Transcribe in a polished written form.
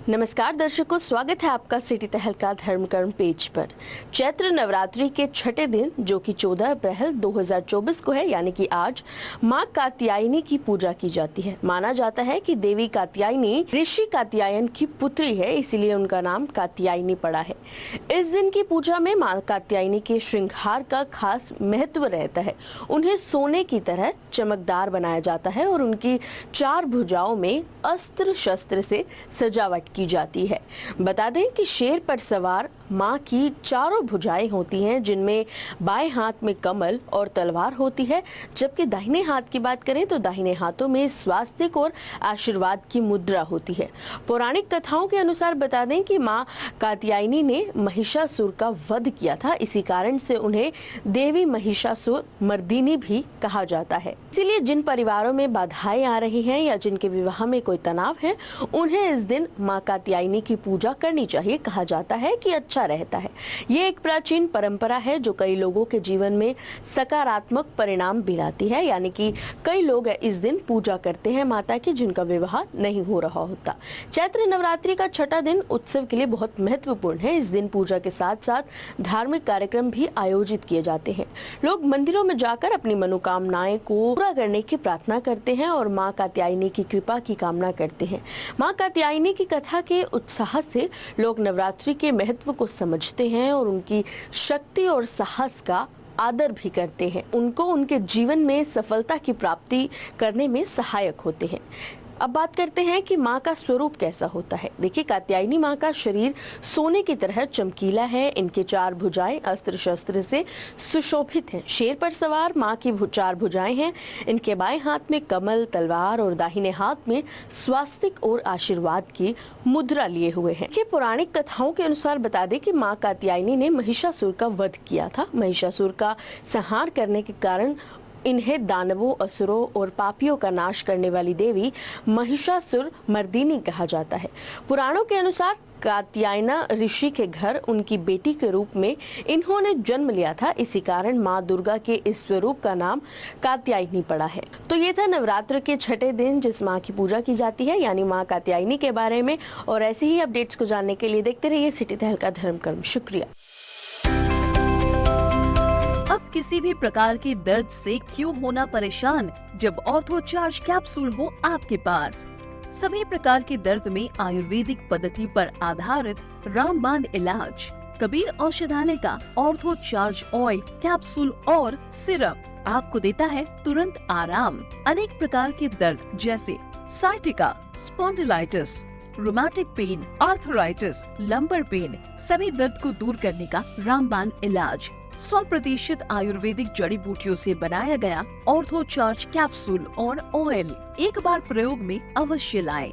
नमस्कार दर्शकों, स्वागत है आपका सिटी तहलका धर्म कर्म पेज पर। चैत्र नवरात्रि के छठे दिन जो कि 14 अप्रैल 2024 को है, यानी कि आज मां कात्यायनी की पूजा की जाती है। माना जाता है कि देवी कात्यायनी ऋषि कात्यायन की पुत्री है, इसीलिए उनका नाम कात्यायनी पड़ा है। इस दिन की पूजा में मां कात्यायनी के श्रृंगार का खास महत्व रहता है। उन्हें सोने की तरह चमकदार बनाया जाता है और उनकी 4 भुजाओं में अस्त्र शस्त्र से सजावट की जाती है। बता दें कि शेर पर सवार मां की चारों भुजाएं होती हैं, जिनमें बाएं हाथ में कमल और तलवार होती है, जबकि दाहिने हाथ की बात करें तो दाहिने हाथों में स्वास्तिक और आशीर्वाद की मुद्रा होती है। पौराणिक कथाओं के अनुसार बता दें कि मां कात्यायनी ने महिषासुर का वध किया था, इसी कारण से उन्हें देवी महिषासुर मर्दिनी भी कहा जाता है। इसीलिए जिन परिवारों में बाधाएं आ रही हैं या जिनके विवाह में कोई तनाव है, उन्हें इस दिन मां कात्यायनी की पूजा करनी चाहिए। कहा जाता है कि अच्छा रहता है। ये एक प्राचीन परंपरा है जो कई लोगों के जीवन में सकारात्मक परिणाम भी लाती है, यानी कि कई लोग इस दिन पूजा करते हैं माता की जिनका विवाह नहीं हो रहा होता। चैत्र नवरात्रि का छठा दिन उत्सव के लिए बहुत महत्वपूर्ण है। इस दिन पूजा के साथ साथ धार्मिक कार्यक्रम भी आयोजित किए जाते हैं। लोग मंदिरों में जाकर अपनी मनोकामनाएं को पूरा करने की प्रार्थना करते हैं और मां कात्यायनी की कृपा की कामना करते हैं। मां कात्यायनी की कथा के उत्साह से लोग नवरात्रि के महत्व को समझते हैं और उनकी शक्ति और साहस का आदर भी करते हैं। उनको उनके जीवन में सफलता की प्राप्ति करने में सहायक होते हैं। अब बात करते हैं कि मां का स्वरूप कैसा होता है। देखिए, कात्यायनी मां का शरीर सोने की तरह चमकीला है। इनके 4 भुजाएं अस्त्र शस्त्र से सुशोभित हैं। शेर पर सवार मां की 4 भुजाएं हैं। इनके बाएं हाथ में कमल, तलवार और दाहिने हाथ में स्वास्तिक और आशीर्वाद की मुद्रा लिए हुए हैं। कि पौराणिक कथाओं के अनुसार बता दें कि मां कात्यायनी ने महिषासुर का वध किया था। महिषासुर का संहार करने के कारण इन्हें दानवों, असुरों और पापियों का नाश करने वाली देवी महिषासुर मर्दिनी कहा जाता है। पुराणों के अनुसार कात्यायना ऋषि के घर उनकी बेटी के रूप में इन्होंने जन्म लिया था, इसी कारण मां दुर्गा के इस स्वरूप का नाम कात्यायनी पड़ा है। तो ये था नवरात्र के छठे दिन जिस मां की पूजा की जाती है, यानी मां कात्यायनी के बारे में। और ऐसे ही अपडेट्स को जानने के लिए देखते रहिए सिटी तहलका धर्म कर्म। शुक्रिया। अब किसी भी प्रकार के दर्द से क्यों होना परेशान, जब ऑर्थो चार्ज कैप्सूल हो आपके पास। सभी प्रकार के दर्द में आयुर्वेदिक पद्धति पर आधारित रामबाण इलाज। कबीर औषधालय का ऑर्थो चार्ज ऑयल, कैप्सूल और सिरप आपको देता है तुरंत आराम। अनेक प्रकार के दर्द जैसे sciatica, spondylitis, rheumatic pain, arthritis, lumbar pain, सभी दर्द को दूर करने का रामबाण इलाज 100% आयुर्वेदिक जड़ी बूटियों से बनाया गया ऑर्थो चार्ज कैप्सूल और ऑयल एक बार प्रयोग में अवश्य लाएं।